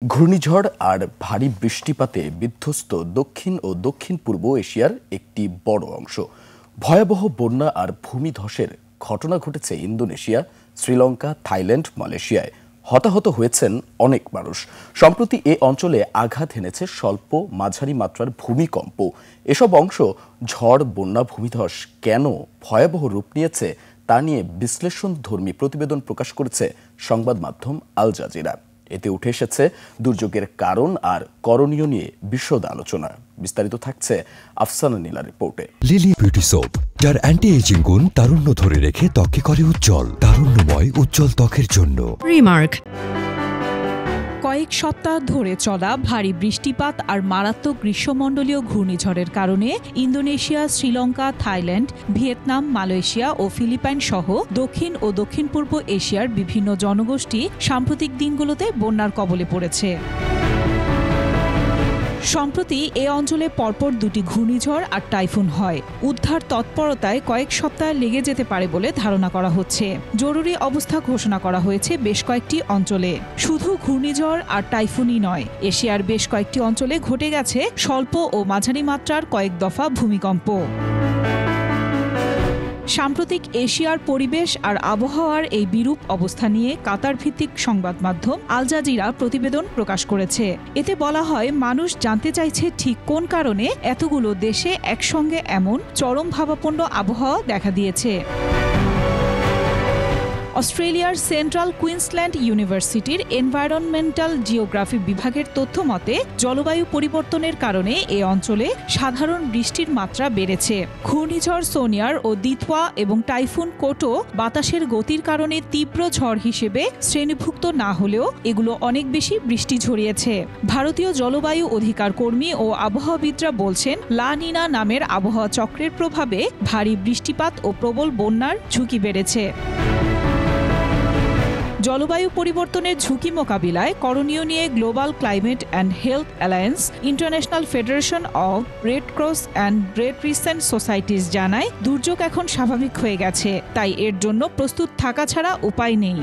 ঘূর্ণিঝড় আর ভারী বৃষ্টিপাতে বিধ্বস্ত দক্ষিণ ও দক্ষিণ পূর্ব এশিয়ার একটি বড় অংশ। ভয়াবহ বন্যা আর ভূমিধসের ঘটনা ঘটেছে ইন্দোনেশিয়া, শ্রীলঙ্কা, থাইল্যান্ড, মালয়েশিয়ায়। হতাহত হয়েছেন অনেক মানুষ। সম্প্রতি এ অঞ্চলে আঘাত এনেছে স্বল্প মাঝারি মাত্রার ভূমিকম্প। এসব অংশ ঝড়, বন্যা, ভূমিধস কেন ভয়াবহ রূপ নিয়েছে তা নিয়ে বিশ্লেষণধর্মী প্রতিবেদন প্রকাশ করেছে সংবাদ মাধ্যম আল জাজিরা। এতে উঠে এসেছে দুর্যোগের কারণ আর করণীয় নিয়ে বিশদ আলোচনা। বিস্তারিত থাকছে আফসানা নীলার রিপোর্টে। লিলি বিউটি সোপ, যার অ্যান্টি এজিং গুণ তারুণ্য ধরে রেখে ত্বকে করে উজ্জ্বল। তারুণ্যময় উজ্জ্বল ত্বকের জন্য রিমার্ক। কয়েক সপ্তাহ ধরে চলা ভারী বৃষ্টিপাত আর মারাত্মক গ্রীষ্মমণ্ডলীয় ঘূর্ণিঝড়ের কারণে Indonesia, Sri Lanka, Thailand, Vietnam, Malaysia ও ফিলিপাইন সহ দক্ষিণ ও দক্ষিণ পূর্ব এশিয়ার বিভিন্ন জনগোষ্ঠী সাম্প্রতিক দিনগুলোতে বন্যার কবলে পড়েছে। সম্প্রতি এ অঞ্চলে পরপর দুটি ঘূর্ণিঝড় আর টাইফুন হয়। উদ্ধার তৎপরতায় কয়েক সপ্তাহ লেগে যেতে পারে বলে ধারণা করা হচ্ছে। জরুরি অবস্থা ঘোষণা করা হয়েছে বেশ কয়েকটি অঞ্চলে। শুধু ঘূর্ণিঝড় আর টাইফুনই নয়, এশিয়ার বেশ কয়েকটি অঞ্চলে ঘটে গেছে স্বল্প ও মাঝারি মাত্রার কয়েক দফা ভূমিকম্প। সাম্প্রতিক এশিয়ার পরিবেশ আর আবহাওয়ার এই বিরূপ অবস্থা নিয়ে কাতার ভিত্তিক সংবাদ মাধ্যম আল জাজিরা প্রতিবেদন প্রকাশ করেছে। এতে বলা হয়, মানুষ জানতে চাইছে ঠিক কোন কারণে এতগুলো দেশে একসঙ্গে এমন চরম ভাবাপন্ন আবহাওয়া দেখা দিয়েছে। অস্ট্রেলিয়ার সেন্ট্রাল কুইন্সল্যান্ড ইউনিভার্সিটির এনভায়রনমেন্টাল জিওগ্রাফি বিভাগের তথ্য মতে, জলবায়ু পরিবর্তনের কারণে এ অঞ্চলে সাধারণ বৃষ্টির মাত্রা বেড়েছে। ঘূর্ণিঝড় সোনিয়ার ও দিতওয়া এবং টাইফুন কোটো বাতাসের গতির কারণে তীব্র ঝড় হিসেবে শ্রেণীভুক্ত না হলেও এগুলো অনেক বেশি বৃষ্টি ঝরিয়েছে। ভারতীয় জলবায়ু অধিকার কর্মী ও আবহাওয়াবিদরা বলছেন, লা নিনা নামের আবহাওয়া চক্রের প্রভাবে ভারী বৃষ্টিপাত ও প্রবল বন্যার ঝুঁকি বেড়েছে। জলবায়ু পরিবর্তনের ঝুঁকি মোকাবিলায় করণীয় নিয়ে global climate and health alliance, international federation of red cross and red crescent societies জানায়, দুর্যোগ এখন স্বাভাবিক হয়ে গেছে, তাই এর জন্য প্রস্তুত থাকা ছাড়া উপায় নেই।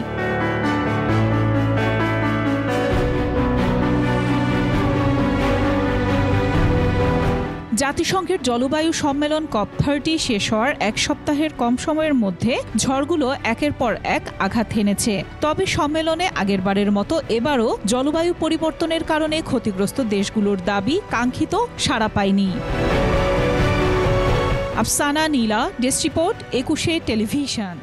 জাতিসংঘের জলবায়ু সম্মেলন COP30 শেষ হওয়ার এক সপ্তাহের কম সময়ের মধ্যে ঝড়গুলো একের পর এক আঘাত হেনেছে। তবে সম্মেলনে আগেরবারের মতো এবারও জলবায়ু পরিবর্তনের কারণে ক্ষতিগ্রস্ত দেশগুলোর দাবি কাঙ্ক্ষিত সাড়া পায়নি। আফসানা নীলা, ডেস্ক রিপোর্ট, 21 টেলিভিশন।